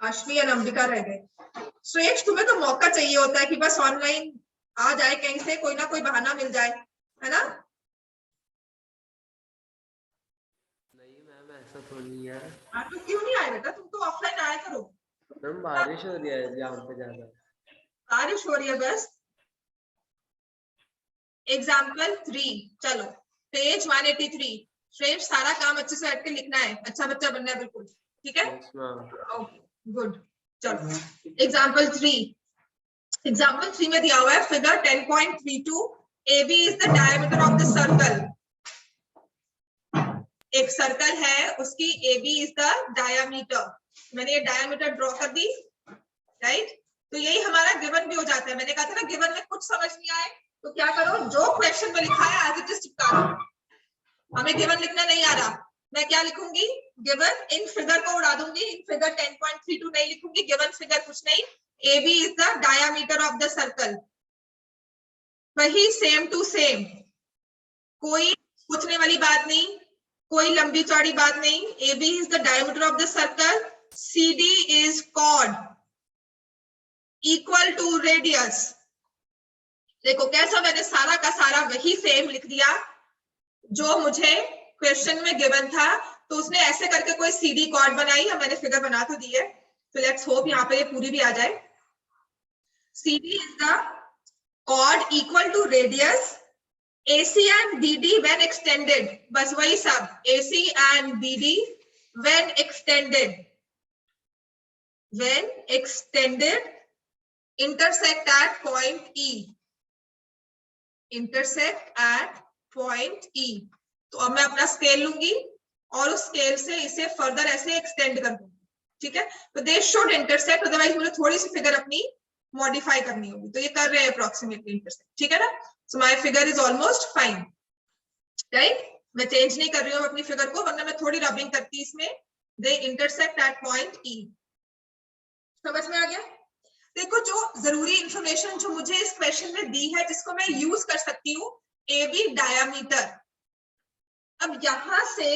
आश्वी या अंबिका रह गए। श्रेष्ठ, तुम्हें तो मौका चाहिए होता है कि बस ऑनलाइन आ जाए, कहीं से कोई ना कोई बहाना मिल जाए, है ना? नहीं मैम, ऐसा तो नहीं है। तो क्यों नहीं आए बेटा? तुम तो ऑफलाइन आया करो। मैम बारिश हो रही है यहाँ पे ज्यादा। बारिश हो रही है बस। एग्जाम्पल 3, चलो पेज 183। श्रेष्ठ, सारा काम अच्छे से बैठ के लिखना है, अच्छा बच्चा बनना है बिल्कुल, ठीक है? Yes ma'am. Okay good. चलो एग्जाम्पल 3। एग्जाम्पल 3 में दिया हुआ है figure 10.32, AB is the diameter of the circle. एक सर्कल है, उसकी AB इज द डायमीटर। मैंने ये डायमीटर ड्रॉ कर दी, राइट? तो यही हमारा गिवन भी हो जाता है। मैंने कहा था ना, गिवन में कुछ समझ नहीं आए तो क्या करो, जो क्वेश्चन में लिखा है एज इट इज चिपका दो। हमें गिवन लिखना नहीं आ रहा, मैं क्या लिखूंगी? गिवन। इन फिगर को उड़ा दूंगी, इन फिगर 10.32 नहीं लिखूंगी, गिवन फिगर कुछ नहीं। AB is the diameter of the circle. वही सेम टू सेम, कोई पूछने वाली बात नहीं, कोई लंबी चौड़ी बात नहीं। AB is the diameter of the circle, CD is chord equal to radius. देखो कैसा मैंने सारा का सारा वही सेम लिख दिया जो मुझे क्वेश्चन में गिवन था। तो उसने ऐसे करके कोई CD कॉर्ड बनाई, या मैंने फिगर बना तो दी है, तो लेट्स होप यहाँ पे ये पूरी भी आ जाए। CD is the chord equal to radius, AC and BD when extended, बस वही सब, AC and BD when extended intersect at point E, intersect at point E। तो अब मैं अपना स्केल लूंगी और उस स्केल से इसे फर्दर ऐसे एक्सटेंड कर दूंगी, ठीक है? तो दे शुड इंटरसेक्ट, अदरवाइज मुझे थोड़ी सी फिगर अपनी मॉडिफाई करनी होगी। तो ये कर रहे हैं अप्रोक्सीमेटली इंटरसेक्ट, ठीक है ना? So my figure is almost fine, right? मैं चेंज नहीं कर रही हूँ अपनी फिगर को, वरना मैं थोड़ी रबिंग करती इसमें। They intersect at point E। समझ में आ गया? देखो, जो जरूरी इंफॉर्मेशन जो मुझे इस क्वेश्चन में दी है, जिसको मैं यूज कर सकती हूँ, AB डायमीटर। अब यहां से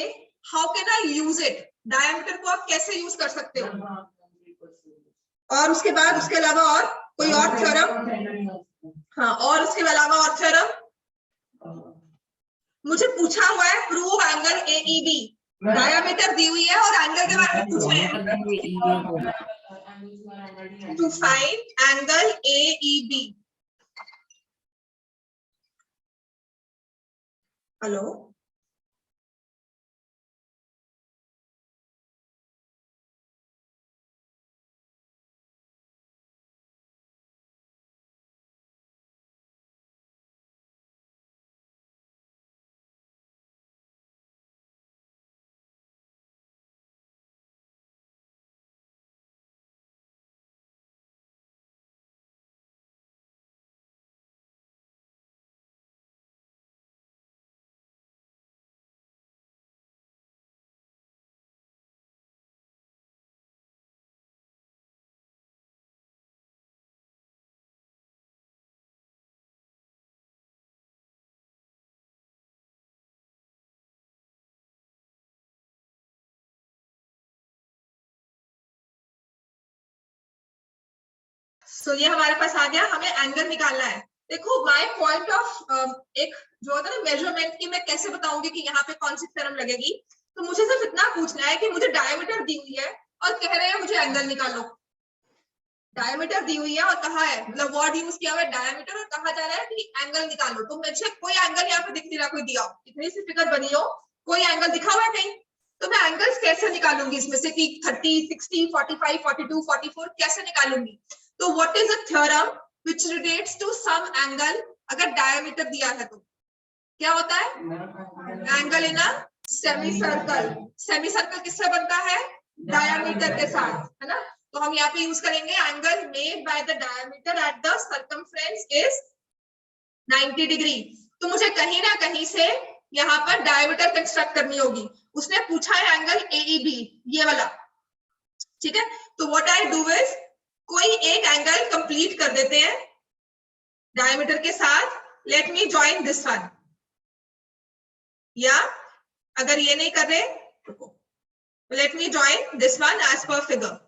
how can I use it? Diameter को आप कैसे यूज कर सकते हो? और उसके बाद उसके अलावा और कोई और थ्योरम? हाँ, और उसके अलावा और थ्योरम मुझे पूछा हुआ है, प्रूव एंगल AEB। डायमीटर दी हुई है और एंगल के बारे में पूछे हैं, to find angle AEB। Hello, so ये हमारे पास आ गया, हमें एंगल निकालना है। देखो, माय पॉइंट ऑफ एक जो होता है ना मेजरमेंट की, मैं कैसे बताऊंगी कि यहाँ पे कौन सी थ्योरम लगेगी? तो मुझे सिर्फ इतना पूछना है कि मुझे डायमीटर दी हुई है और कह रहे हैं मुझे एंगल निकालो। डायमीटर दी हुई है और कहा है, मतलब वर्ड यूज किया हुआ है डायमीटर, और कहा जा रहा है कि एंगल निकालो। तो मुझे कोई एंगल यहाँ पे दिख नहीं रहा, कोई दिया हो, इतनी सी फिगर बनी हो, कोई एंगल दिखा हुआ है कहीं? तो मैं एंगल्स कैसे निकालूंगी इसमें से कि 30, 60, 45, 42, 44 कैसे निकालूंगी? तो what is a theorem which relates to some angle? अगर डायमीटर दिया है तो क्या होता है? Angle in a semi circle. Semi circle किससे बनता है? डायमीटर के साथ, है ना? तो हम यहाँ पे यूज करेंगे angle made by the diameter at the circumference is 90 degree. तो मुझे कहीं ना कहीं से यहाँ पर डायमीटर कंस्ट्रक्ट करनी होगी। उसने पूछा है एंगल AEB, ये वाला, ठीक है? तो व्हाट आई डू इज, कोई एक एंगल कंप्लीट कर देते हैं डायमीटर के साथ। Let me join this one, या अगर ये नहीं कर रहे, let me join this one as per figure.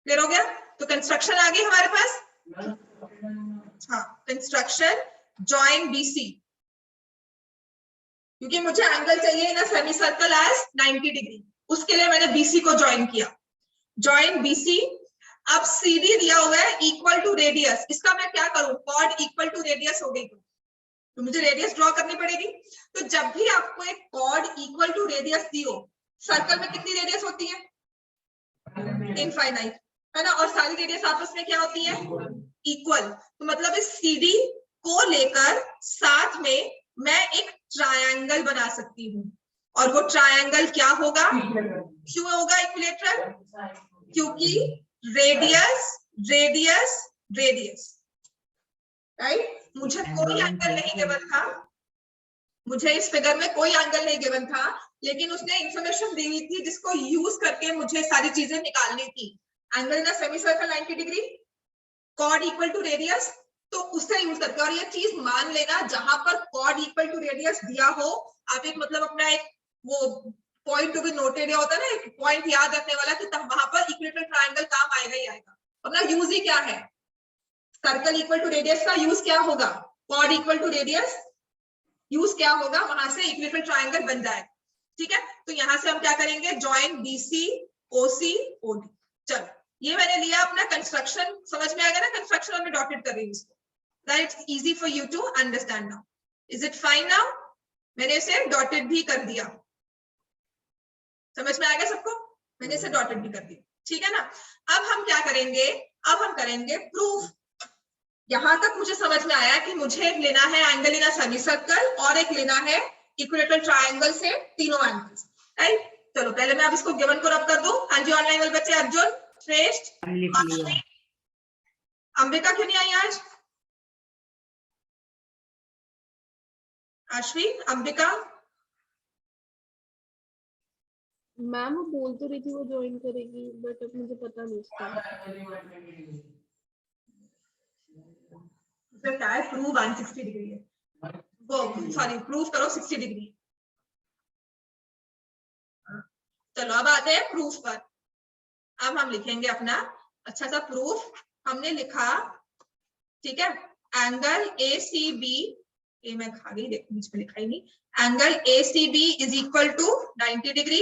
Clear हो गया? तो कंस्ट्रक्शन आ गई हमारे पास। हाँ, कंस्ट्रक्शन जॉइन बीसी, क्योंकि मुझे एंगल चाहिए ना सेमी सर्कल एज 90 डिग्री, उसके लिए मैंने बीसी को ज्वाइन किया। Join BC. अब सीडी दिया हुआ है इक्वल टू रेडियस, इसका मैं क्या करूं? कॉर्ड इक्वल टू रेडियस हो गई तो मुझे रेडियस ड्रॉ करनी पड़ेगी। तो जब भी आपको एक कॉर्ड इक्वल टू रेडियस दी हो, सर्कल में कितनी रेडियस होती है? इनफाइनाइट, है ना? और सारी रेडियस आपस में क्या होती है? इक्वल। तो मतलब इस सीडी को लेकर साथ में मैं एक ट्रायंगल बना सकती हूँ, और वो ट्रायंगल क्या होगा? क्यों होगा इक्विलेटरल? क्योंकि रेडियस रेडियस रेडियस, राइट? मुझे कोई एंगल नहीं गिवन था, मुझे इस फिगर में कोई एंगल नहीं गिवन था, लेकिन उसने इंफॉर्मेशन दी हुई थी जिसको यूज करके मुझे सारी चीजें निकालनी थी। Angle in a semi circle 90 degree, chord equal to radius, तो उससे यूज करके। और ये चीज मान लेना, जहां पर कॉर्ड इक्वल टू रेडियस दिया हो, आप एक मतलब अपना एक वो पॉइंट टू बी नोटेड होता है ना, एक पॉइंट याद रखने वाला, कि तब वहां पर इक्विलेटरल ट्रायंगल काम आएगा ही आएगा। अपना यूज ही क्या है? सर्कल इक्वल टू रेडियस का यूज क्या होगा? Chord equal to radius, use क्या होगा? वहां से इक्विलेटरल ट्रायंगल बन जाएगा। ठीक है, तो यहां से हम क्या करेंगे? जॉइन बीसी ओसी ओडी। चलो, ये मैंने लिया अपना कंस्ट्रक्शन, समझ में आ गया ना? कंस्ट्रक्शन और मैं डॉटेड कर रही हूँ इसको, that it's easy for you to understand now. Is it fine now? मैंने इसे डॉटेड भी कर दिया, समझ में आ गया सबको? मैंने इसे डॉटेड भी कर दिया, ठीक है ना? अब हम क्या करेंगे? अब हम करेंगे प्रूफ। यहां तक मुझे समझ में आया कि मुझे एक लेना है angle in a semi circle, और एक लेना है इक्विलेटरल ट्रायंगल से तीनों एंगल्स, राइट? चलो, पहले मैं अब इसको गिवन को रब कर दूं। हाँ जी, ऑनलाइन वाले बच्चे, अर्जुन, श्रेष्ठ, अंबिका क्यों नहीं आई आज? अश्विन, अंबिका, मैम वो बोल तो रही थी वो ज्वाइन करेगी, बट अब मुझे पता नहीं उसका। क्या है? प्रूव 160 डिग्री है, वो सॉरी प्रूव करो 60 डिग्री। चलो, अब आते हैं प्रूफ पर। अब हम लिखेंगे अपना अच्छा सा प्रूफ। हमने लिखा, ठीक है, एंगल ए सी बी, ये मैं खा गई, देखो बीच में लिखा ही नहीं। Angle A C B is equal to 90 degree,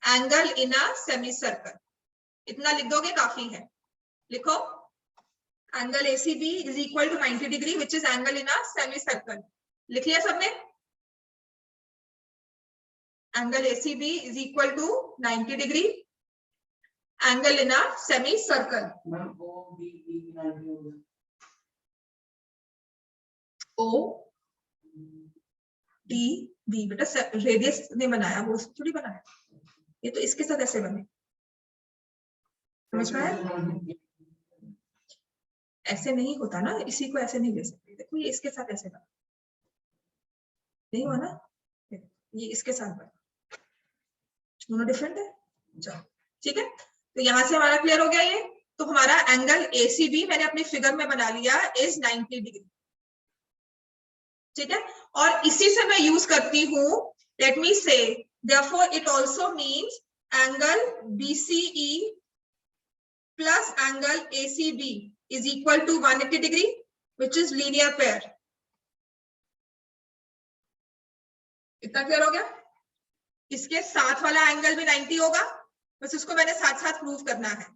angle in a semi circle. इतना लिख दोगे काफी है। लिखो, angle A C B is equal to 90 degree which is angle in a semi circle. लिख लिया सबने? Angle A C B is equal to 90 degree, angle in a semi circle. O D B, बेटा radius ने बनाया, वो थोड़ी बनाया। ये तो इसके साथ ऐसे बने, समझ में आया? ऐसे नहीं होता ना, इसी को ऐसे नहीं ले सकते। देखो, ये इसके साथ ऐसे बना, नहीं हुआ ना? ये इसके साथ बना, दोनों डिफरेंट है। चलो, ठीक है, तो यहां से हमारा क्लियर हो गया ये। तो हमारा एंगल एसीबी मैंने अपनी फिगर में बना लिया इज 90 डिग्री, ठीक है? और इसी से मैं यूज करती हूँ, लेट मी से, therefore it also means angle BCE plus angle ACB is equal to 180 degree, which is linear pair. इतना क्लियर हो गया? इसके साथ वाला एंगल भी 90 होगा, बस उसको मैंने साथ साथ प्रूव करना है।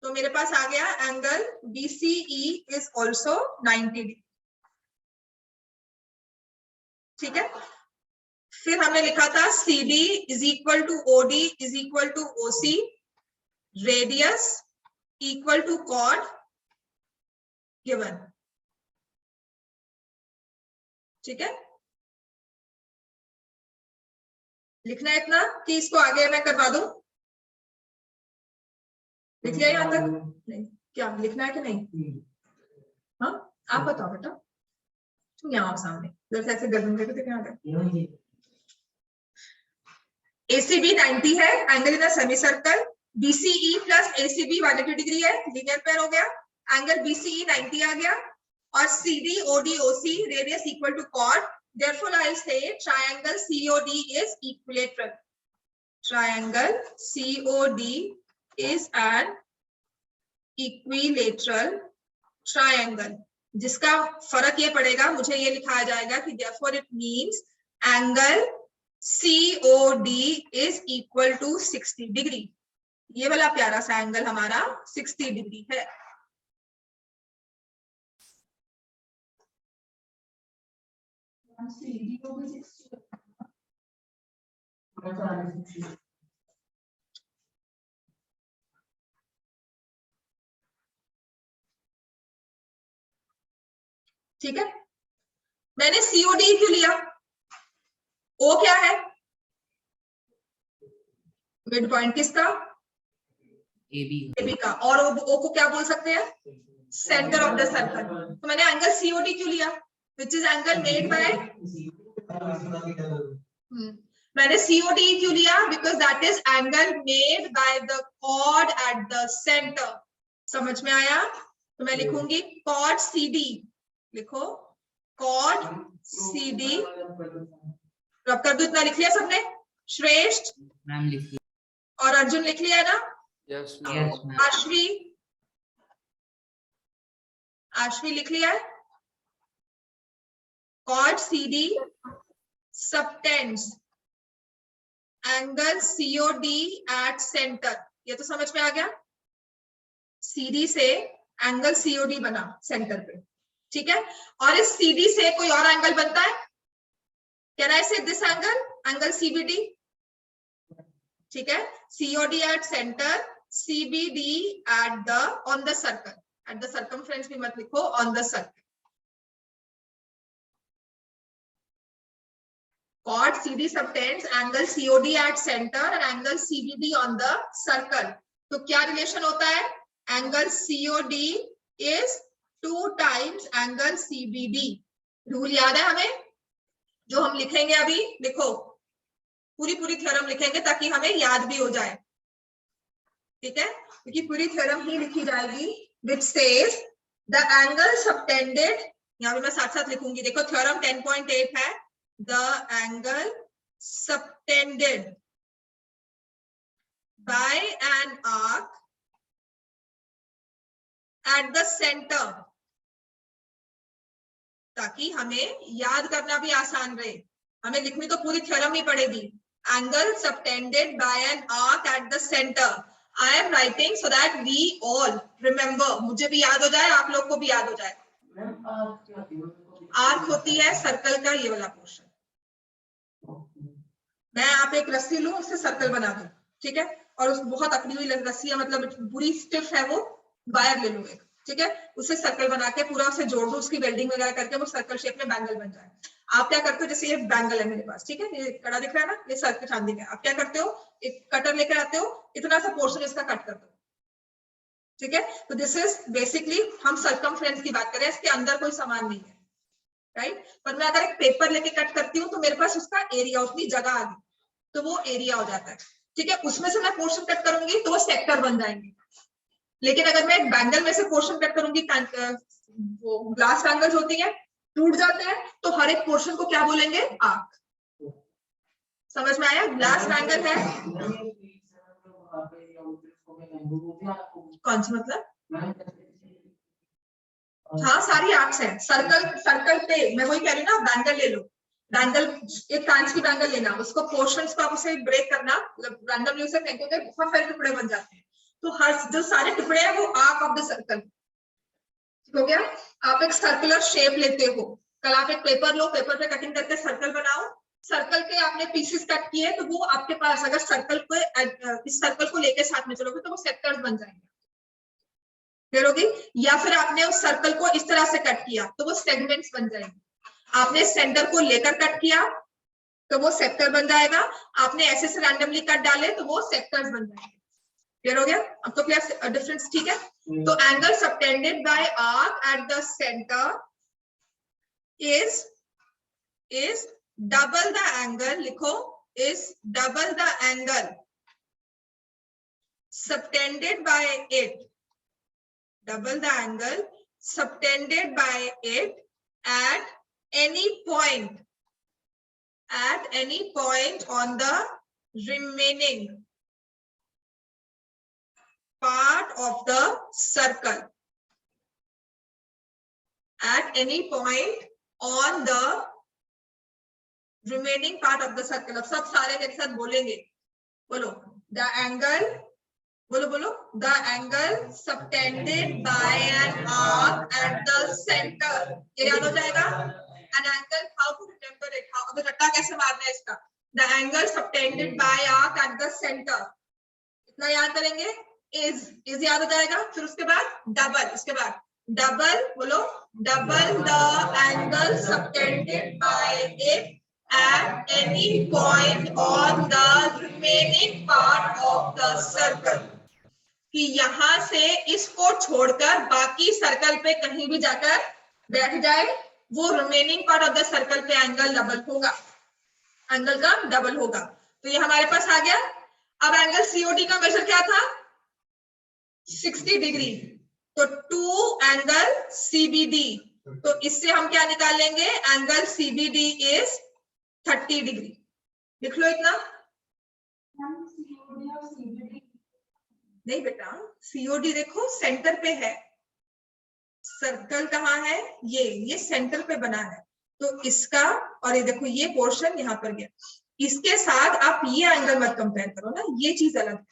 तो मेरे पास आ गया angle BCE is also 90 degree, ठीक है? फिर हमने लिखा था CD is equal to OD is equal to OC, radius equal to chord given, ठीक है? लिखना है इतना कि इसको आगे मैं करवा दूं। लिख लिया यहाँ तक? नहीं, क्या लिखना है कि नहीं? हाँ, आप बताओ बेटा, तुम यहाँ आओ सामने, जैसे ऐसे गर्दन करके देखना है। ACB 90 है, angle in a semi circle, BCE plus ACB 180 degree है, लीनियर पेयर हो गया। एंगल BCE 90 आ गया, और CD OD OC radius equal to chord, therefore I say triangle COD is equilateral. Triangle COD is an equilateral triangle, जिसका फर्क ये पड़ेगा, मुझे ये लिखाया जाएगा कि therefore it means angle COD is equal to 60 degree. ये वाला प्यारा सा एंगल हमारा 60 डिग्री है। ठीक है, मैंने COD क्यों लिया? O क्या है? मिड पॉइंट किसका? AB का। और O को क्या बोल सकते हैं? Centre of the circle. तो मैंने एंगल COD क्यों लिया? Which is angle made by, मैंने COD क्यों लिया? Because that is angle made by the chord at the centre. समझ में आया? तो मैं लिखूंगी कॉर्ड CD, लिखो कॉर्ड CD। रब कर दो, इतना लिख लिया सबने? श्रेष्ठ मैम लिख लिया। और अर्जुन लिख लिया ना? यस आश्वी, आश्वी लिख लिया है? Chord CD subtends angle COD at centre. ये तो समझ में आ गया? CD से एंगल COD बना सेंटर पे, ठीक है? और इस CD से कोई और एंगल बनता है? कैन आई से दिस एंगल, एंगल CBD, ठीक है? COD at centre, CBD at the on the circle, at the circumference भी मत लिखो, on the circle. Chord CD subtends angle COD at center and angle CBD on the circle. तो क्या relation होता है? Angle COD is 2 times angle CBD। Rule याद है हमें जो हम लिखेंगे अभी? लिखो, पूरी थ्योरम लिखेंगे ताकि हमें याद भी हो जाए, ठीक है? क्योंकि पूरी थ्योरम ही लिखी जाएगी which says the angle subtended, यहाँ पे मैं साथ साथ लिखूंगी, देखो थ्योरम 10.8 है, the angle subtended by an arc at the center, ताकि हमें याद करना भी आसान रहे। हमें लिखनी तो पूरी थ्योरम ही पड़ेगी। Angle subtended by an arc at the centre. I am writing so that we all remember, मुझे भी याद हो जाए, आप लोग को भी याद हो जाए। आर्क होती है सर्कल का ये वाला पोर्शन। मैं आप एक रस्सी लूं, उससे सर्कल बना दूं, ठीक है? और उस बहुत अकड़ी हुई रस्सी है, मतलब पूरी स्टिफ है, वो वायर ले लूं एक, ठीक है? उससे सर्कल बना के पूरा उसे जोड़ दूं, उसकी वेल्डिंग वगैरह करके वो सर्कल शेप में बैंगल बन जाए। आप क्या करते हो? जैसे ये बैंगल है मेरे पास, ठीक है? ये कड़ा दिख रहा है ना, ये सर्कल चांदी का। आप क्या करते हो? एक कटर लेकर आते हो, इतना सा पोर्शन इसका कट कर दो, ठीक है? तो दिस इज बेसिकली, हम सर्कमफ्रेंस की बात करें, इसके अंदर कोई सामान नहीं है, राइट? पर मैं अगर एक पेपर लेके कट करती हूँ तो मेरे पास उसका एरिया, उतनी जगह आ गई, तो वो एरिया हो जाता है, ठीक है? उसमें से मैं पोर्शन कट करूंगी तो वो सेक्टर बन जाएंगे। लेकिन अगर मैं एक बैंगल में से पोर्शन कट करूंगी, वो ग्लास बैंगल्स होती है, टूट जाते हैं, तो हर एक पोर्शन को क्या बोलेंगे? आर्क। समझ में आया? ग्लास बैंगल है, कौन सी मतलब? हाँ, सारी आर्क्स हैं। सर्कल पे मैं वही कह रही हूँ ना, बैंगल ले लो, बैंगल, एक कांच की बैंगल लेना, उसको पोर्शंस को आप उसे ब्रेक करना, रैंडमली उसे फेंकोगे, बहुत सारे टुकड़े बन जाते हैं। तो हर जो सारे टुकड़े हैं वो आर्क ऑफ द सर्कल, ठीक हो गया? आप एक सर्कुलर शेप लेते हो, कल आप एक पेपर लो, पेपर पे कटिंग करके सर्कल बनाओ, सर्कल के आपने पीसेस कट किए, तो वो आपके पास, अगर सर्कल को, इस सर्कल को लेके साथ में चलोगे तो वो सेक्टर्स बन जाएंगे, क्लियर होगी? या फिर आपने उस सर्कल को इस तरह से कट किया तो वो सेगमेंट्स बन जाएंगे। आपने सेंटर को लेकर कट किया तो वो सेक्टर बन जाएगा, आपने ऐसे से रैंडमली कट डाले तो वो सेक्टर्स बन जाएंगे। क्लियर हो गया? अब तो क्लियर डिफरेंस, ठीक है? तो angle subtended by arc at the centre is double the angle, लिखो, is double the angle subtended by it, double the angle subtended by it at any point on the remaining part of the circle at any point on the remaining part of the circle. अब सब सारे मेरे साथ बोलेंगे, बोलो the angle, बोलो बोलो the angle subtended by an arc at the center. ये याद हो जाएगा. An angle, how to remember it, how अगर रट्टा कैसे मारना है इसका. The angle subtended by arc at the center. इतना याद करेंगे. is याद हो जाएगा. फिर उसके बाद double, इसके बाद double, बोलो double the angle subtended by it at any point on the remaining part of the circle. कि यहां से इसको छोड़कर बाकी सर्कल पे कहीं भी जाकर बैठ जाए, वो remaining part of the circle पे एंगल डबल होगा, एंगल का डबल होगा. तो ये हमारे पास आ गया. अब एंगल सीओडी का मेजर क्या था? 60 डिग्री. तो 2 एंगल सीबीडी. तो इससे हम क्या निकाल लेंगे? Angle CBD is 30 degree. लिख लो इतना. नहीं बेटा, सीओडी देखो सेंटर पे है, सर्कल कहाँ है? ये सेंटर पे बना है. तो इसका और ये देखो ये पोर्शन यहाँ पर गया. इसके साथ आप ये एंगल मत कंपेयर करो ना, ये चीज अलग है.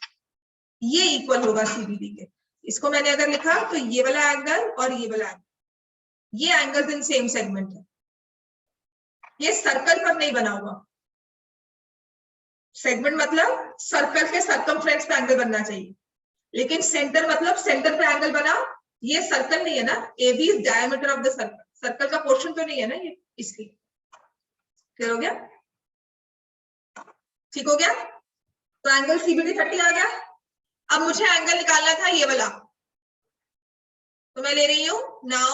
ये इक्वल होगा सीबीडी के. इसको मैंने अगर लिखा तो ये वाला एंगल और ये वाला एंगल, ये एंगल्स इन सेम सेगमेंट है. ये सर्कल पर नहीं बना हुआ. सेगमेंट मतलब सर्कल के सर्कमफ्रेंस पे एंगल बनना चाहिए, लेकिन सेंटर मतलब सेंटर पे एंगल बना. ये सर्कल नहीं है ना, AB is diameter of the circle. Circle का पोर्शन तो नहीं है ना ये, इसलिए. क्लियर हो गया? ठीक हो गया. तो एंगल सीबीडी 30 आ गया. अब मुझे एंगल निकालना था ये वाला, तो मैं ले रही हूं now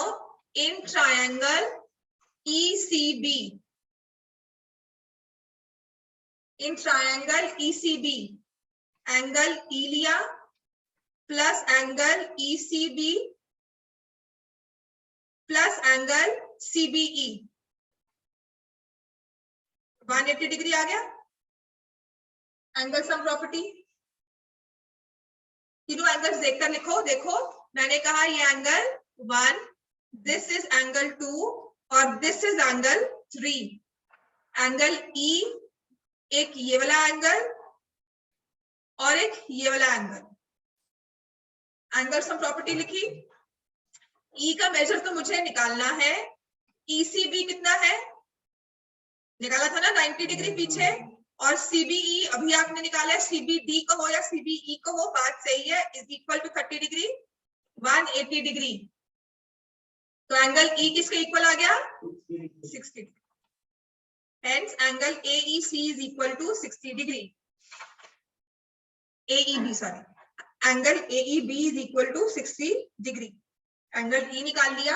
in triangle ECB. In triangle ECB angle E लिया plus angle ECB plus angle CBE, 180 degree आ गया. एंगल सम प्रॉपर्टी, तीनों एंगल्स देखकर लिखो. देखो मैंने कहा ये एंगल 1, दिस इज एंगल 2 और this is angle 3. Angle E, एक ये वाला एंगल और एक ये वाला एंगल. एंगल सम प्रॉपर्टी लिखी. E का मेजर तो मुझे निकालना है. ECB कितना है? निकाला था ना 90 डिग्री पीछे. और CBE अभी आपने निकाला है. CBD को हो या CBE को हो, बात सही है. Is equal to 30 degree, 180 degree. तो एंगल E किसके इक्वल आ गया? 60 degree. Hence angle AEC is equal to 60 degree. AEB sorry, angle AEB is equal to 60 degree. Angle E निकाल लिया.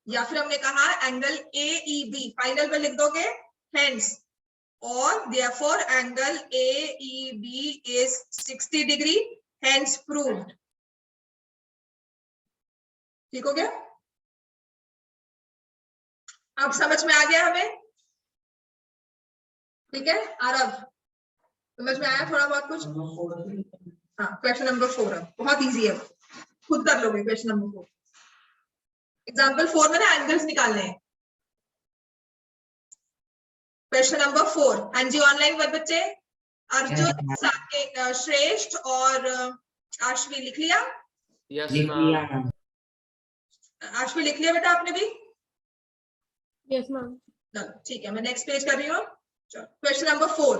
या फिर हमने कहा एंगल AEB फाइनल में लिख दोगे. हेंस और therefore angle AEB is 60 degree, hence proved. ठीक हो गया? अब समझ में आ गया हमें? ठीक है आरव, समझ में आया थोड़ा बहुत कुछ? हाँ, क्वेश्चन नंबर 4 है, बहुत इजी है, खुद कर लोगे. क्वेश्चन नंबर 4, एग्जाम्पल 4 में ना एंगल्स निकालने हैं. Question number 4. हाँ जी, ऑनलाइन पर बच्चे अर्जुन, श्रेष्ठ और आश्वी लिख लिया? Yes ma'am. आश्वी लिख लिया बेटा आपने भी? Yes ma'am. ठीक है, मैं नेक्स्ट पेज कर रही हूँ. Question number 4.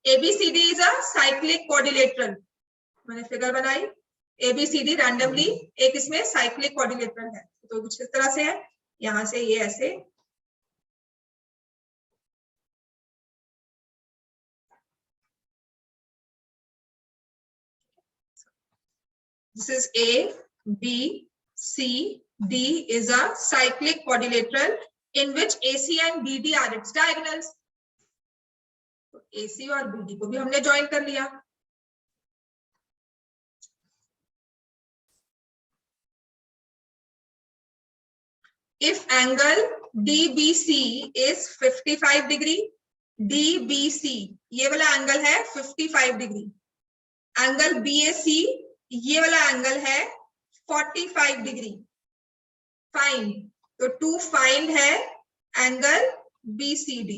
ABCD is a cyclic quadrilateral. मैंने फिगर बनाई. ABCD रैंडमली एक इसमें साइक्लिक क्वाड्रिलेटरल है. तो कुछ इस तरह से है. यहां से ये ऐसे, this is A, B, C, D is a cyclic quadrilateral in which AC and BD are its diagonals. तो AC और BD को भी हमने ज्वाइन कर लिया. If angle DBC is 55 degree, DBC ये वाला एंगल है 55 डिग्री. एंगल BAC ये वाला एंगल है 45 डिग्री। फाइंड, तो टू फाइंड है एंगल BCD।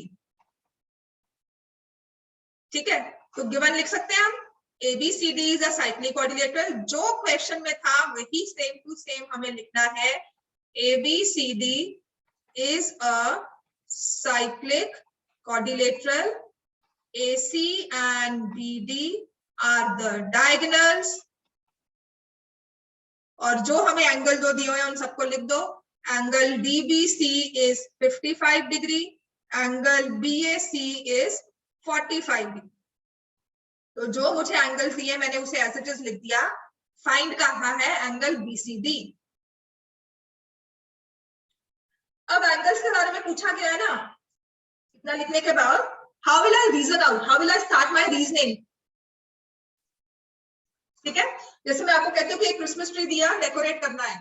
ठीक है, तो गिवन लिख सकते हैं हम ABCD is a cyclic quadrilateral. जो क्वेश्चन में था वही सेम टू सेम हमें लिखना है। ABCD is a cyclic quadrilateral. AC and BD are the diagonals. और जो हमें एंगल जो दिए हुए हैं उन सबको लिख दो। Angle DBC is 55 degree, angle BAC is 45 degree. तो जो मुझे एंगल दिए मैंने उसे एज इट इज लिख दिया। फाइंड कहा है एंगल BCD। अब एंगल्स के बारे में पूछा गया है ना, इतना लिखने के बाद how will I reason out, how will I start my reasoning. ठीक है, जैसे मैं आपको कहती हूँ कि एक क्रिसमस ट्री दिया, डेकोरेट करना है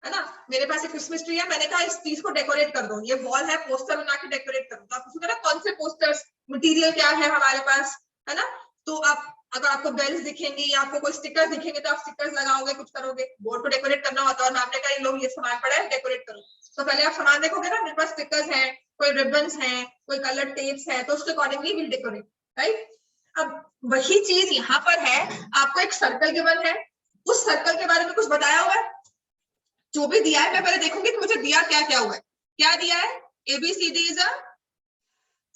ना। मेरे पास एक क्रिसमस ट्री है, मैंने कहा इस चीज को डेकोरेट कर दो, ये वॉल है, पोस्टर बना के डेकोरेट करो। तो आप पूछोगे ना कौन से पोस्टर्स, मटेरियल क्या है हमारे पास, है ना। तो आप अगर आपको बेल्स दिखेंगी या आपको कोई स्टिकर्स दिखेंगे तो आप स्टिकर्स लगाओगे, कुछ करोगे। बोर्ड को डेकोरेट करना होता है और आपने कहा लोग ये सामान पड़ा है डेकोरेट करो, तो पहले आप सामान देखोगे ना, मेरे पास स्टिकर्स हैं, कोई रिबन्स हैं, कोई कलर टेप्स है, तो उसके अकॉर्डिंगली विल डेकोरेट, राइट। अब वही चीज यहाँ पर है, आपको एक सर्कल गिवन है, उस सर्कल के बारे में कुछ बताया हुआ है। जो भी दिया है मैं पहले देखूंगी कि मुझे दिया क्या क्या हुआ है। क्या दिया है, ABCD is a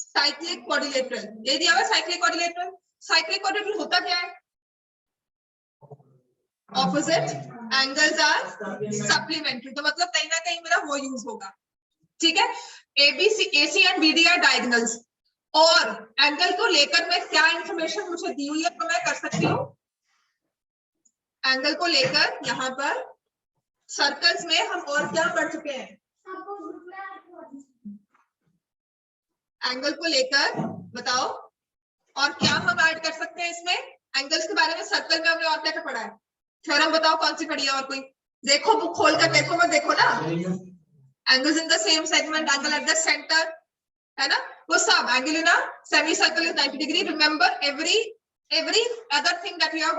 cyclic quadrilateral. ये दिया हुआ है साइक्लिक क्वाड्रिलेटरल। साइक्लिक क्वाड्रिलेटरल होता क्या है, ऑपोजिट एंगल्स आर सप्लीमेंट्री, तो मतलब कहीं ना कहीं मेरा वो यूज होगा। ठीक है, AC and BD are diagonals, और एंगल को लेकर मैं क्या इंफॉर्मेशन मुझे दी हुई है तो मैं कर सकती हूँ। एंगल को लेकर यहाँ पर सर्कल्स में हम और क्या पढ़ चुके हैं, एंगल को लेकर बताओ और क्या हम ऐड कर सकते हैं इसमें। एंगल्स के बारे में सर्कल में हमने और क्या क्या पढ़ा है, थ्योरम बताओ कौन सी पढ़ी है और कोई। देखो बुक खोल कर देखो, मत देखो ना। Angles in the same segment, angle eight the centre, है ना, वो सब। Angle in a semi circle is 90 degree. Remember every other thing that you have,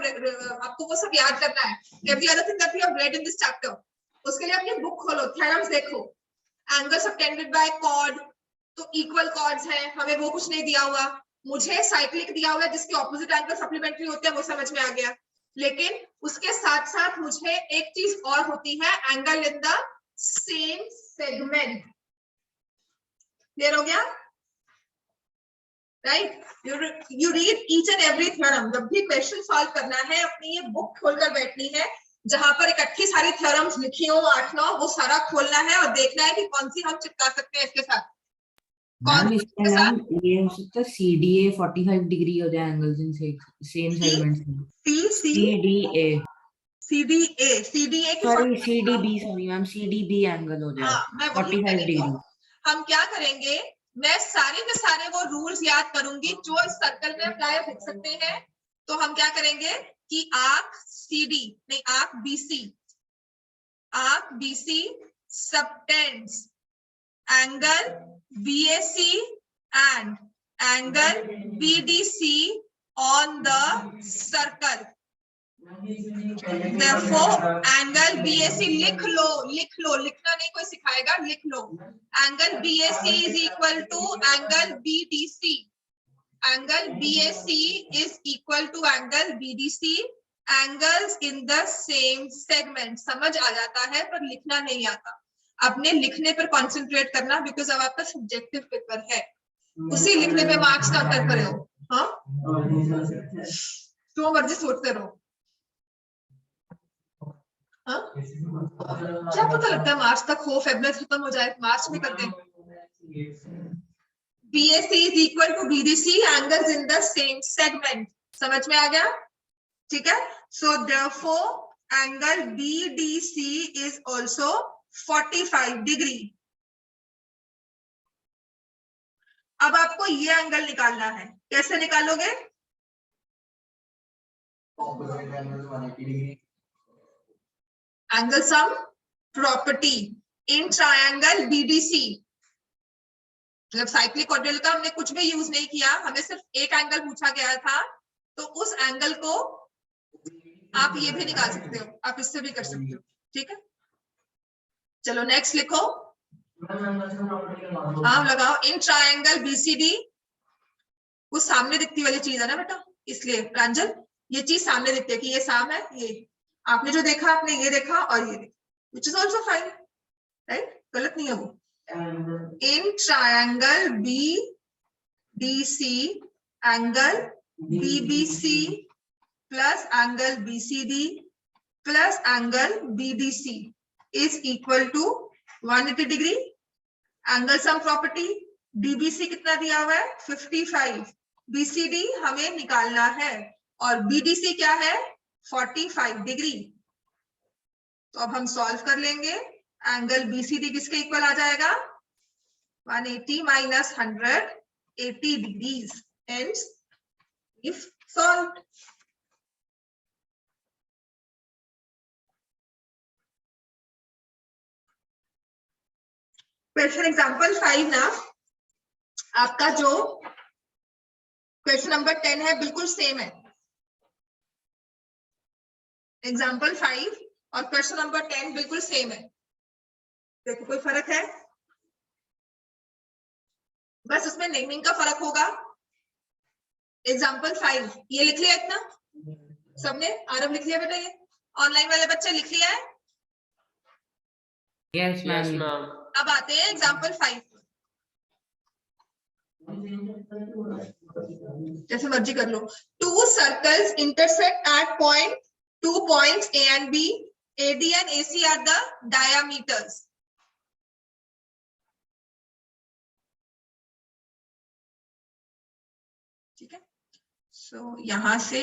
आपको वो सब याद करना है। Every other thing that you have read in this chapter, उसके लिए अपनी बुक खोलो, थ्योरम्स देखो। एंगल सबटेंडेड बाय कॉर्ड, तो इक्वल कॉर्ड्स हैं, हमें वो कुछ नहीं दिया हुआ। मुझे साइक्लिक दिया हुआ है जिसके ऑपोजिट एंगल सप्लीमेंट्री होते हैं, वो समझ में आ गया। लेकिन उसके साथ साथ मुझे एक चीज और होती है, angle in the same segment. Clear हो गया, right. You read each and every theorem. जब भी क्वेश्चन सॉल्व करना है अपनी ये बुक खोलकर बैठनी है, जहां पर इकट्ठी सारी थ्योरम्स लिखी हो 8-9, वो सारा खोलना है और देखना है कि कौन सी हम चिपका सकते हैं इसके साथ। मैम इसमें मैम ये हो सकता है CDA 45 डिग्री हो जाए, एंगल्स इन सेम सेगमेंट्स में। CDA sorry CDB, sorry ma'am CDB angle हो जाए, हाँ, मैं 45 डिग्री। हम क्या करेंगे, मैं सारे के सारे वो रूल्स याद करूंगी जो इस सर्कल में अप्लाई हो सकते हैं। तो हम क्या करेंगे कि आर्क CD नहीं, arc BC subtends angle BAC and angle BDC on the circle. Therefore, angle BAC लिख लो, लिखना नहीं कोई सिखाएगा, लिख लो। Angle BAC is equal to angle BDC. Angle BAC is equal to angle BDC. Angles in the same segment. समझ आ जाता है पर लिखना नहीं आता। अपने लिखने पर कंसंट्रेट करना, बिकॉज अब आपका सब्जेक्टिव पेपर है, उसी लिखने पे मार्क्स का कर रहे हो। हाँ, जो मर्जी सोचते रहो। हाँ, क्या पता लगता है मार्च तक हो, फेब्रुअरी खत्म हो जाए, मार्च में करते हैं। BAC is equal to BDC, angles in the same segment. समझ में आ गया, ठीक है। So therefore angle BDC is also 45 degree. अब आपको ये एंगल निकालना है, कैसे निकालोगे, angle sum property in triangle BDC। जब साइक्लिक क्वाड्रिलेटरल का हमने कुछ भी यूज नहीं किया, हमें सिर्फ एक एंगल पूछा गया था, तो उस एंगल को आप ये भी निकाल सकते हो, आप इससे भी कर सकते हो, ठीक है। चलो नेक्स्ट लिखो, आप लगाओ इन ट्रायंगल बीसीडी, वो सामने दिखती वाली चीज है ना बेटा, इसलिए प्रांजल ये चीज सामने दिखती है कि ये साम है, ये आपने जो देखा आपने ये देखा और ये देखा, which is also fine, right, गलत नहीं है वो। In triangle B D C angle BBC plus angle BCD plus angle BDC is equal to 180 degree. Angle sum property, DBC कितना दिया हुआ है 55, बीसीडी हमें निकालना है और बीडीसी क्या है 45 डिग्री। तो अब हम सॉल्व कर लेंगे, एंगल बीसीडी किसके इक्वल आ जाएगा 180 minus 100 80 degrees, hence if solved. Question example 5 ना, आपका जो क्वेश्चन नंबर 10 है बिल्कुल सेम है, एग्जांपल 5 और क्वेश्चन नंबर 10 बिल्कुल सेम है। देखो कोई फर्क है, बस उसमें नेमिंग का फर्क होगा। एग्जांपल 5 ये लिख लिया इतना सबने, आरव लिख लिया बेटा, ये ऑनलाइन वाले बच्चे लिख लिया है? Yes ma'am. अब आते हैं एग्जांपल 5, जैसे मर्जी कर लो। Two circles intersect at point, 2 points A and B, AD and AC are the diameters. ठीक है, सो यहां से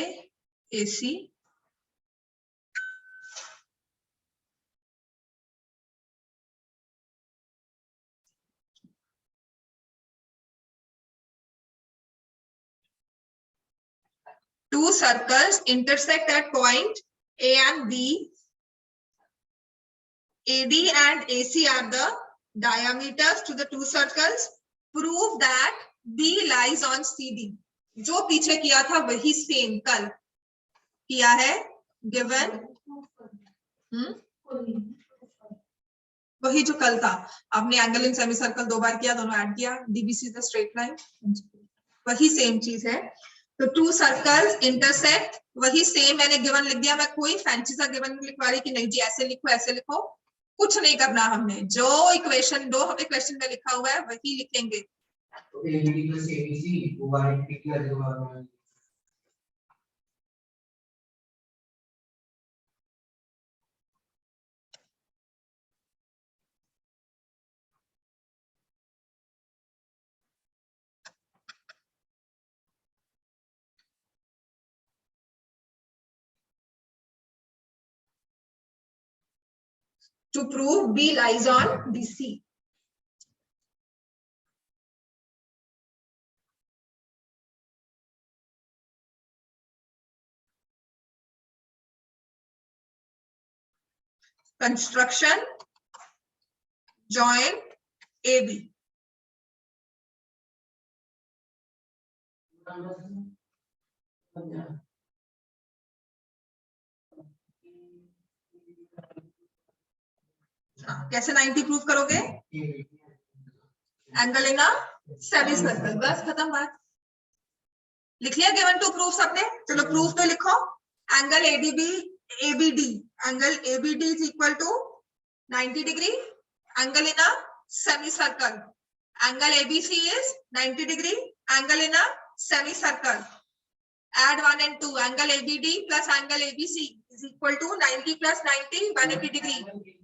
AC two circles intersect at point A and B. AD and AC are the diameters to the two circles. Prove that B lies on CD. जो पीछे किया था वही same कल किया है, गिवन वही जो कल था। आपने एंगल इन सेमी सर्कल 2 बार किया, दोनों ऐड किया, DBC is the straight line, वही सेम चीज है। तो टू सर्कल्स इंटरसेक्ट, वही सेम मैंने गिवन लिख दिया, मैं कोई फैंसी सा गिवन लिखवा रही कि नहीं जी ऐसे लिखो ऐसे लिखो, कुछ नहीं करना हमने, जो इक्वेशन दो हमें क्वेश्चन में लिखा हुआ है वही लिखेंगे। To prove B lies on DC. Construction joint AB. कैसे 90 प्रूव करोगे? Angle in a semi circle, बस खत्म बात। लिख लिया गिवन टू प्रूफ सबने? चलो प्रूफ तो लिखो, angle ABD, angle ABD is equal to 90 degree, angle in a semi circle, angle ABC is 90 degree, angle in a semicircle. Add 1 and 2, angle ABD plus angle ABC is equal to 90 plus 90, 180 degree.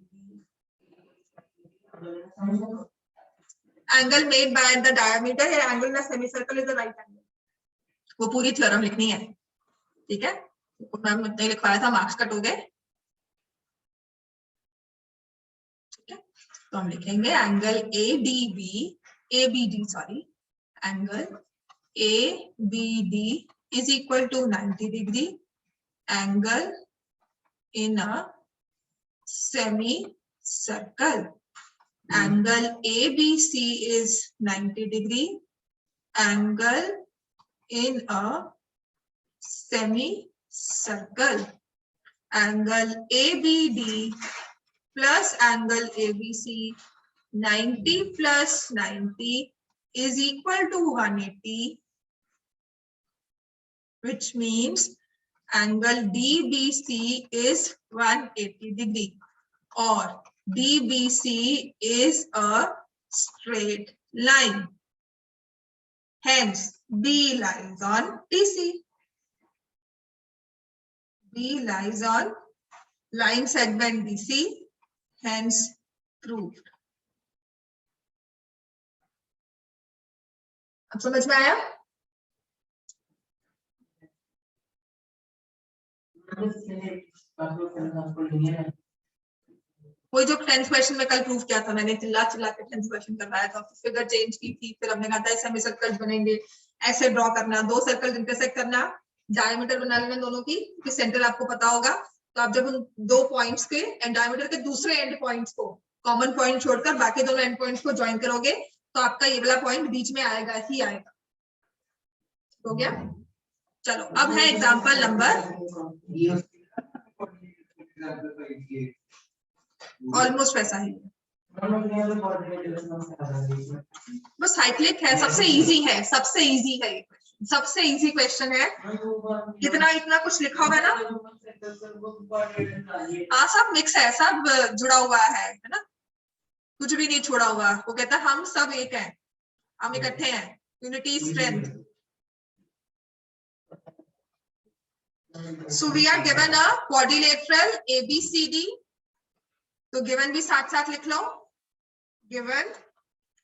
Angle made by the diameter या angle in a semicircle is the right angle. वो पूरी theorem लिखनी है, ठीक है? Ma'am इतना लिखवाया था, मार्क्स कट हो गए, ठीक है? तो हम लिखेंगे angle ABD, sorry, angle ABD is equal to 90 degree, angle in a semicircle. Angle ABC is 90 degree, angle in a semicircle. Angle ABD plus angle ABC 90 plus 90 is equal to 180, which means angle DBC is 180 degree or DBC is a straight line. Hence, B lies on DC. B lies on line segment BC. Hence, proved. अब समझ में आया? वही जो 10th question में कल prove किया था मैंने, चिल्ला चिल्ला के 10th क्वेश्चन करवाया था, फिगर चेंज की थी, फिर हमने कहा था ऐसे हमें सर्कल्स बनेंगे, ऐसे ड्रॉ करना, दो सर्कल इंटरसेक्ट करना, डायमीटर बना लेना दोनों की, फिर सेंटर आपको पता होगा, तो आप जब उन दो पॉइंट्स के एंड डायमीटर के दूसरे एंड पॉइंट्स को कॉमन पॉइंट छोड़कर बाकी दोनों एंड पॉइंट्स को ज्वाइन करोगे तो आपका ये वाला पॉइंट बीच में आएगा ही आएगा। हो गया? चलो अब है एग्जांपल नंबर, ऑलमोस्ट वैसा ही वो साइक्लिक है, सबसे इजी है, सबसे इजी है, सबसे इजी क्वेश्चन है। इतना इतना कुछ लिखा हुआ है ना, हाँ सब मिक्स है, सब जुड़ा हुआ है ना, कुछ भी नहीं छोड़ा हुआ। वो कहता है हम सब एक हैं, हम इकट्ठे हैं, unity strength. So we are given a quadrilateral ABCD, तो गिवन भी साथ साथ लिख लो। गिवन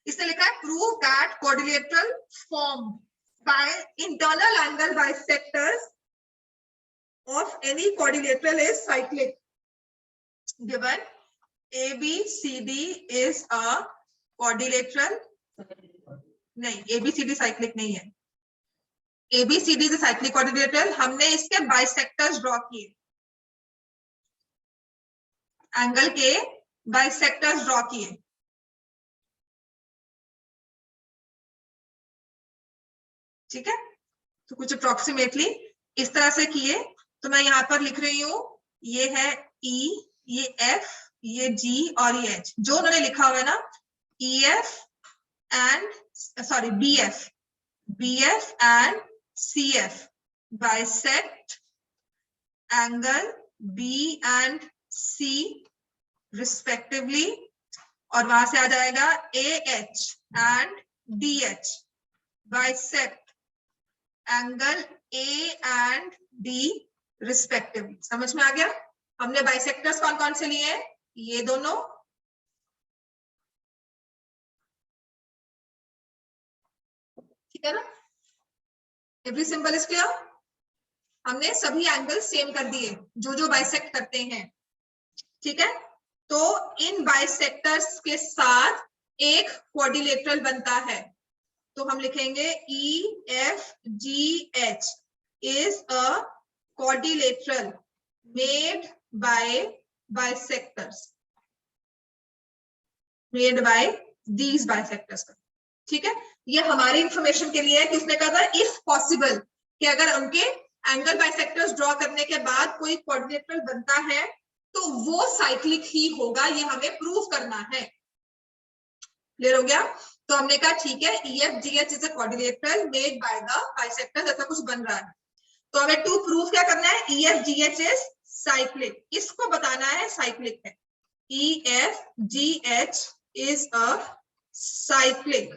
इसने लिखा है prove that quadrilateral form by internal angle bisectors of any quadrilateral is cyclic. Given ABCD is a quadrilateral, नहीं ABCD cyclic नहीं है, ABCD is a cyclic quadrilateral। हमने इसके बाइसेक्टर्स ड्रॉ किए, एंगल के बाइसेक्टर्स ड्रॉ किए, ठीक है, तो कुछ अप्रोक्सीमेटली इस तरह से किए। तो मैं यहाँ पर लिख रही हूं, ये है E, ये F, ये G और ये H, जो उन्होंने लिखा हुआ है ना EF and sorry BF and CF bisect angle B and C respectively, और वहां से आ जाएगा AH and DH bisect angle A and D respectively। समझ में आ गया? हमने बाइसेक्टर्स कौन कौन से लिए हैं? ये दोनों, ठीक है ना? Every symbol is clear? हमने सभी एंगल सेम कर दिए जो जो बाइसेक्ट करते हैं, ठीक है। तो इन बाइसेक्टर्स के साथ एक क्वाड्रिलेटरल बनता है, तो हम लिखेंगे EFGH is a quadrilateral made by bisectors, made by these bisectors, ठीक है। ये हमारी इंफॉर्मेशन के लिए है कि उसने कहा था इफ पॉसिबल कि अगर उनके एंगल बाइसेक्टर्स ड्रॉ करने के बाद कोई क्वाड्रिलेटरल बनता है तो वो साइक्लिक ही होगा, ये हमें प्रूव करना है। क्लियर हो गया? तो हमने कहा ठीक है, EFGH is a quadrilateral made by the bisectors, ऐसा कुछ बन रहा है। तो हमें टू प्रूव क्या करना है? EFGH इज साइक्लिक, इसको बताना है साइक्लिक है। EFGH is a cyclic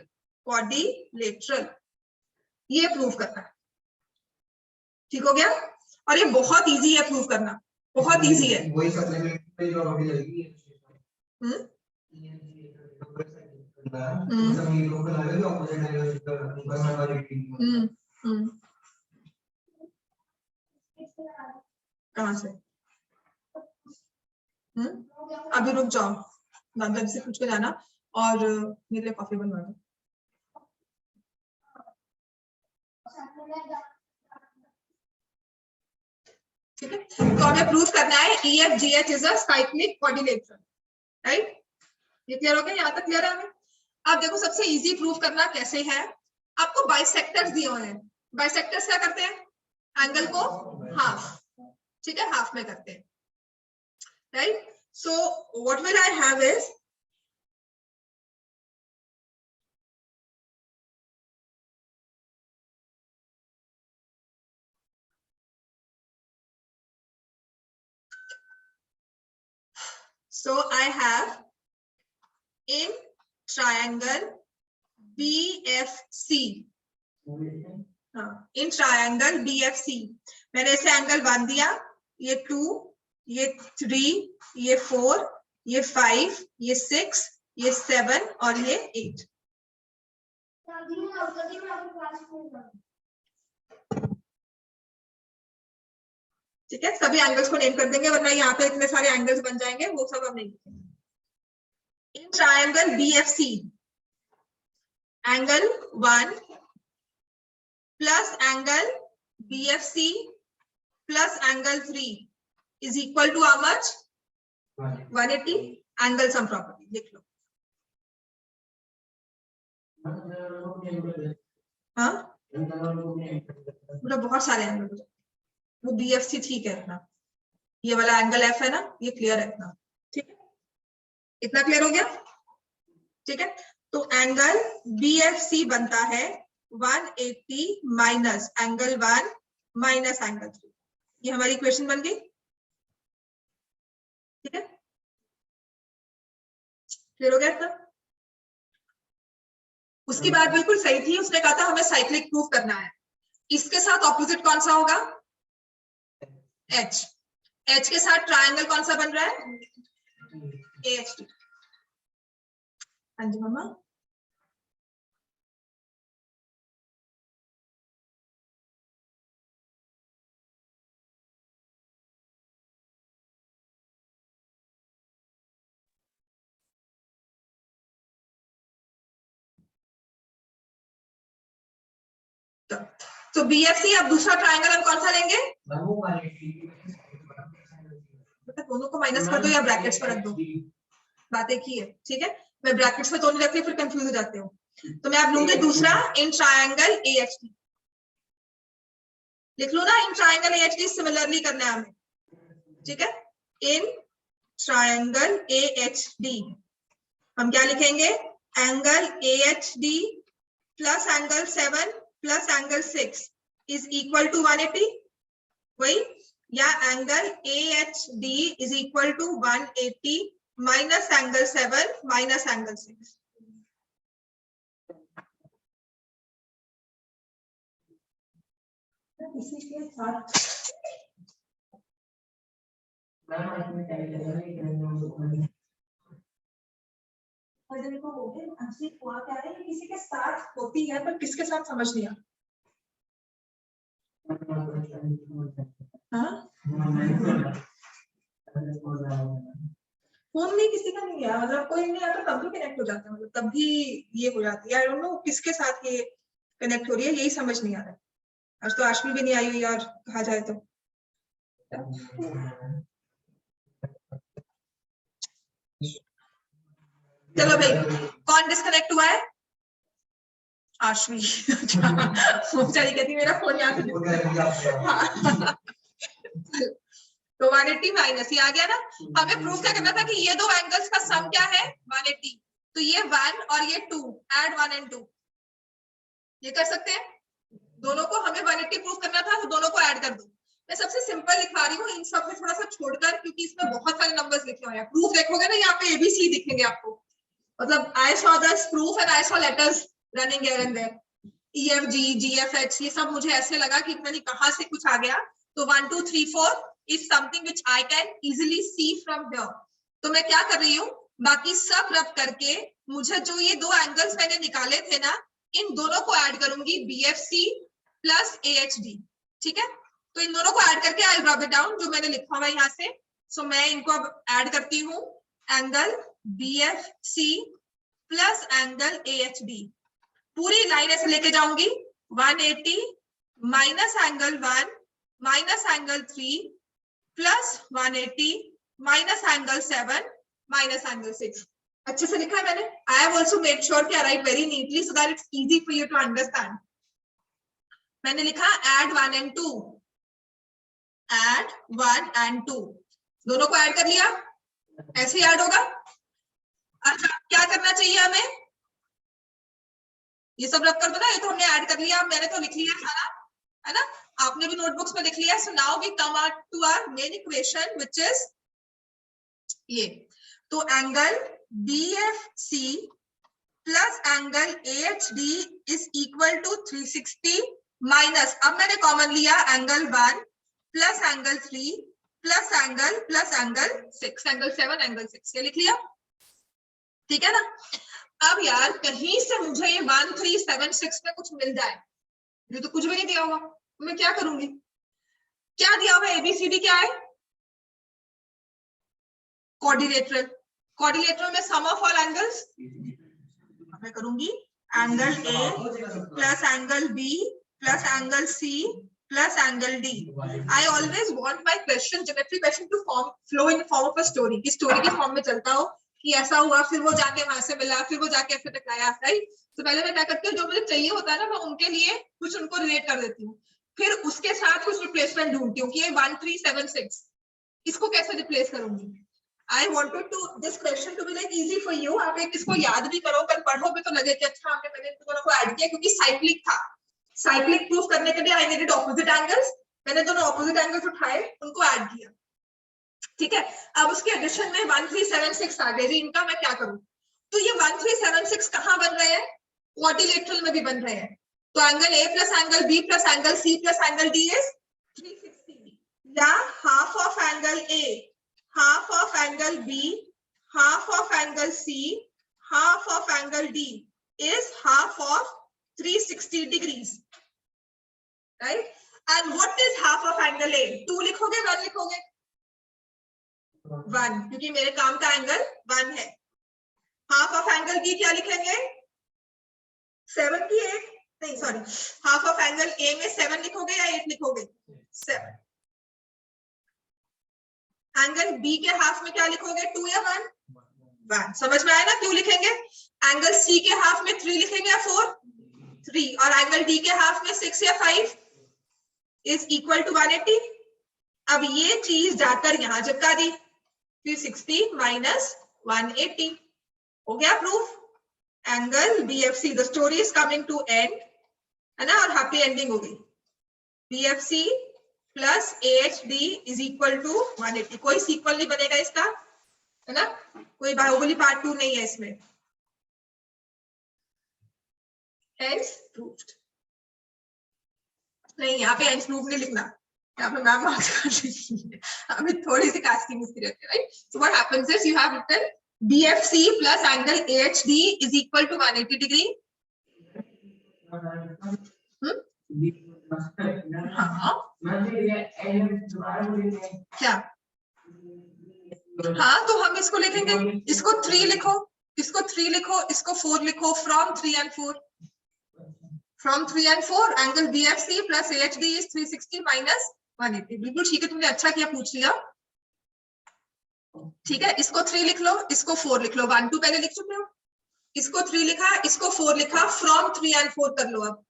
quadrilateral, ये प्रूव करना है, ठीक हो गया। और ये बहुत इजी है प्रूव करना, बहुत इजी है। कहाँ से? अभी रुक जाओ, दादा से पूछ के जाना और मेरे लिए कॉफी बनवा दो। ठीक है, तो हमें प्रूव करना है EFGH is a cyclic quadrilateral, right? ये क्लियर हो गया? यहाँ तक क्लियर है हमें? अब देखो सबसे इजी प्रूव करना कैसे है। आपको बाइसेक्टर्स दिए हुए हैं, बाइसेक्टर्स क्या करते हैं? एंगल को हाफ, ठीक है, हाफ में करते हैं। right? So what will I have is so I have in triangle BFC, in triangle BFC मैंने इसे एंगल 1 दिया, ये 2, ये 3, ये 4, ये 5, ये 6, ये 7 और ये 8. ठीक है, सभी एंगल्स को नेम कर देंगे वरना यहाँ पे इतने सारे एंगल्स बन जाएंगे, वो सब हम नहीं लिखेंगे. In triangle BFC angle 1 plus angle BFC plus angle 3 is equal to how much? 180. Angle sum property लिख लो. हाँ, मतलब बहुत सारे एंगल हो जाते. वो BFC ठीक है इतना, ये वाला एंगल F है ना, ये क्लियर है इतना. ठीक है, इतना क्लियर हो गया. ठीक है, तो एंगल BFC बनता है 180 माइनस एंगल 1 माइनस एंगल 3. ये हमारी इक्वेशन बन गई. ठीक है, क्लियर हो गया इतना. उसकी बात बिल्कुल सही थी, उसने कहा था हमें साइक्लिक प्रूफ करना है. इसके साथ ऑपोजिट कौन सा होगा? H. H के साथ ट्रायंगल कौन सा बन रहा है? AHD. हाँ जी मम्मा. तो BFC अब दूसरा ट्रायंगल हम कौन सा लेंगे? दोनों को माइनस कर दो या ब्रैकेट्स पर रख दो, बात एक ही है. ठीक है, मैं ब्रैकेट्स में तो नहीं रखती, फिर कंफ्यूज हो जाते हो. तो मैं अब लूंगी दूसरा इन ट्रायंगल AHD. लिख लो ना, इन ट्रायंगल AHD सिमिलरली करना है हमें. ठीक है, इन ट्रायंगल AHD हम क्या लिखेंगे? Angle AHD plus angle 7 plus angle 6 is equal to 180. वही, या angle AHD is equal to 180 minus angle 7 minus angle 6. इसी के साथ हुआ क्या है, किसी के साथ होती है पर किसके साथ समझ नहीं आता. फोन नहीं किसी का नहीं गया, मतलब कोई नहीं आता तब भी कनेक्ट हो जाता है, मतलब तब भी ये हो जाती है. आई डोंट नो किसके साथ ये कनेक्ट हो रही है, यही समझ नहीं आ रहा है. आज तो आशमी भी नहीं आई हुई यार, कहा जाए तो. चलो भाई, कौन डिस्कनेक्ट हुआ है? आशमी. बेचारी कहती मेरा फोन यहाँ से. तो 180 माइनस ये आ गया ना. हमें प्रूफ क्या करना था कि ये दो एंगल्स का सम क्या है? 180. तो ये 1 और ये 2, ऐड 1 and 2. ये कर सकते हैं. दोनों को हमें 180 प्रूफ करना था, तो दोनों को ऐड कर दो. मैं सबसे सिंपल लिखवा रही हूँ, इन सब में थोड़ा सा छोड़कर, क्योंकि इसमें बहुत सारे नंबर्स लिखे हुए हैं. प्रूफ देखोगे ना, यहाँ पे ABC दिखेंगे आपको. मतलब I saw this proof and I saw letters running here and there. EFG, GFH, ये सब मुझे ऐसे लगा कि पता नहीं कहाँ से कुछ आ गया. तो 1 2 3 4 is something which I can easily see from here. तो मैं क्या कर रही हूँ, बाकी सब रब करके मुझे जो ये दो एंगल्स मैंने निकाले थे ना, इन दोनों को ऐड करूंगी BFC प्लस AHD. ठीक है, तो इन दोनों को ऐड करके आई ड्रॉप इट डाउन, जो मैंने लिखा हुआ है यहाँ से. सो मैं इनको अब ऐड करती हूँ. Angle BFC plus angle AHD, पूरी लाइन ऐसे लेके जाऊंगी. 180 minus angle 1 minus angle 3 plus 180 minus angle 7 minus angle 6. अच्छे से लिखा है मैंने. I have also made sure कि I write very neatly so that it's easy for you to understand. मैंने लिखा ऐड 1 and 2, ऐड 1 and 2. दोनों को ऐड कर लिया, ऐसे ही ऐड होगा। अच्छा क्या करना चाहिए हमें, ये सब रख कर दो ना, ये तो हमने ऐड कर लिया, मैंने तो लिख लिया सारा, है ना, आपने भी नोटबुक्स में लिख लिया। So now we come out to our main equation which is ये, तो angle BFC plus angle AHD is equal to 360 minus, अब मैंने कॉमन लिया angle 1 plus angle 3 plus angle 6, angle 7 angle 6, ये लिख लिया, ठीक है ना। अब यार कहीं से मुझे ये 1376 में कुछ मिल जाए, ये तो कुछ भी नहीं दिया हुआ, तो मैं क्या करूंगी, क्या दिया हुआ है, ABCD क्या है, क्वाड्रिलेटरल, क्वाड्रिलेटरल में सम ऑफ ऑल एंगल्स, मैं करूंगी angle A plus angle B plus angle C plus angle D। I always want my question, geometry question to form flow in form of a story, की story के form में चलता हो कि ऐसा हुआ, फिर वो जाके वहां से मिला, फिर वो जाके ऐसे टकराया, राइट। तो पहले मैं क्या करती हूँ, जो मुझे चाहिए होता है ना, मैं उनके लिए कुछ उनको रिलेट कर देती हूँ, फिर उसके साथ कुछ रिप्लेसमेंट ढूंढती हूँ कि ये 1376 इसको कैसे रिप्लेस करूंगी। I wanted to this question to be like easy for you, आप एक इसको याद भी करो, कल पढ़ो भी तो लगे कि अच्छा हमने पहले इन दोनों को ऐड किया, क्योंकि साइक्लिक था, साइक्लिक प्रूफ करने के लिए आई नीडेड ऑपोजिट एंगल्स, मैंने दोनों ऑपोजिट एंगल्स उठाए, उनको ऐड किया, ठीक है। अब उसके एडिशन में 1376 आ गए जी, इनका मैं क्या करूं, तो ये 1376 कहां बन रहे हैं, क्वाड्रिलेटरल में भी बन रहे हैं, तो angle A plus angle B plus angle C plus angle D is 360, या half of angle A, half of angle B, half of angle C, half of angle D is half of 360 degrees, right? And what is half of angle A? 2 लिखोगे 1 लिखोगे? 1, क्योंकि मेरे काम का angle 1 है। half of angle B क्या लिखेंगे? 7 की 8 नहीं, sorry, half of angle A में 7 लिखोगे या 8 लिखोगे? 7। एंगल B के हाफ में क्या लिखोगे, 2 या 1? 1। समझ में आया ना क्यों लिखेंगे। एंगल C के हाफ में 3 लिखेंगे या 4? 3। और एंगल D के हाफ में 6 या 5 इज इक्वल टू 180। अब ये चीज जाकर यहां चिपका दी, 360 माइनस 180 हो गया proof. Angle BFC, the story is coming to end, है ना, और हैप्पी एंडिंग हो गई। BFC plus AHD is equal to 180। कोई सीक्वल नहीं बनेगा इसका, है ना, कोई बाहुबली पार्ट 2 नहीं है इसमें। Hence proved. नहीं, यहाँ पे हेंस प्रूव नहीं लिखना, यहाँ पे मैम मार्क्स कर देगी, हमें थोड़ी सी कास्टिंग इसकी रहती है, right. So what happens is you have written BFC plus angle AHD is equal to 180 degree. हाँ क्या, हाँ तो हम इसको लिखेंगे, इसको 3 लिखो, इसको 3 लिखो, इसको 4 लिखो, from 3 and 4, from 3 and 4 angle BFC plus AHD is 360 minus 180। बिल्कुल ठीक है, तुमने अच्छा किया पूछ लिया, ठीक है। इसको 3 लिख लो, इसको 4 लिख लो, 1 2 पहले लिख चुके हो, इसको 3 लिखा, इसको 4 लिखा, फ्रॉम 3 and 4 कर लो अब।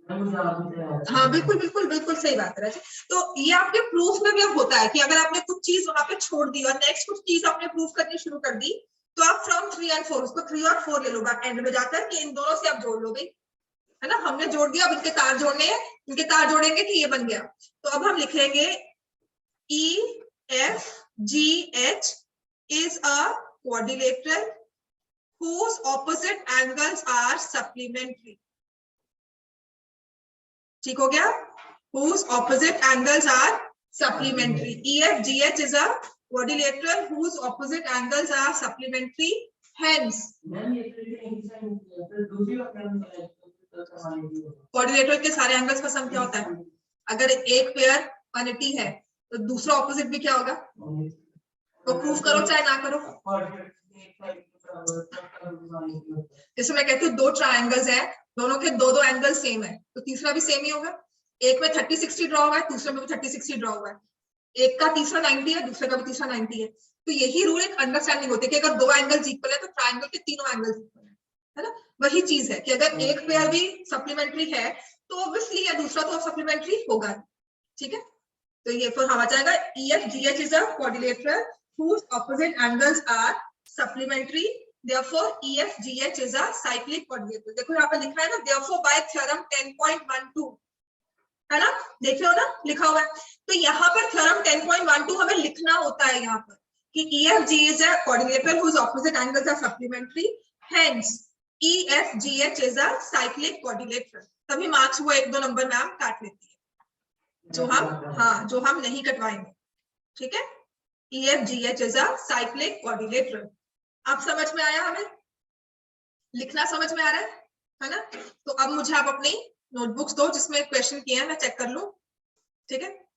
हाँ बिल्कुल बिल्कुल बिल्कुल सही बात है राजी। तो ये आपके प्रूफ में भी अब होता है कि अगर आपने कुछ चीज वहां पे छोड़ दी और नेक्स्ट कुछ चीज आपने प्रूफ करनी शुरू कर दी, तो आप फ्रॉम 3 and 4 उसको 3 और 4 ले लो एंड में जाकर कि इन दोनों से आप जोड़ लो भाई, है ना। हमने जोड़ दिया, अब इनके तार जोड़ने हैं, इनके तार जोड़ेंगे कि ये बन गया। तो अब हम लिखेंगे EFGH is a quadrilateral whose opposite angles are supplementary। ठीक हो गया, whose opposite angles are supplementary। EFGH is a quadrilateral whose opposite angles are supplementary, hence quadrilateral के सारे एंगल्स का सम क्या होता है, अगर एक पेयर 180 है तो दूसरा ऑपोजिट भी क्या होगा, तो प्रूफ करो चाहे ना करो। जैसे मैं कहती हूँ 2 ट्रायंगल्स हैं, दोनों के 2 एंगल सेम है, तो तीसरा भी सेम ही होगा। एक में 30-60 ड्रॉ हुआ है, दूसरे में भी 30-60 ड्रॉ हुआ है, एक का तीसरा 90 है, दूसरे का भी तीसरा 90 है। तो यही रूल एक अंडरस्टैंडिंग होती है कि अगर 2 एंगल्स इक्वल है तो ट्रायंगल के तीनों एंगल्स इक्वल है ना। वही चीज है कि अगर एक पेयर भी सप्लीमेंट्री है तो ऑब्वियसली या दूसरा तो सप्लीमेंट्री होगा, ठीक है। तो ये फिर हम आ जाएगा EFGH is a quadrilateral whose opposite angles are supplementary, therefore EFGH is a cyclic quadrilateral। देखो यहाँ पे लिखा है ना, therefore by theorem 10.12 है ना, देख रहे हो ना, लिखा हुआ है। तो यहाँ पर थ्योरम 10.12 हमें लिखना होता है यहाँ पर कि EFG is a quadrilateral whose opposite angles are supplementary, hence EFGH is a cyclic quadrilateral। तभी मार्क्स वो 1-2 नंबर मैम काट लेती है, जो हम नहीं कटवाएंगे, ठीक है। EFGH is a cyclic quadrilateral। अब समझ में आया, हमें लिखना समझ में आ रहा है ना। तो अब मुझे आप अपनी नोटबुक्स दो जिसमें क्वेश्चन किए हैं, मैं चेक कर लूं, ठीक है।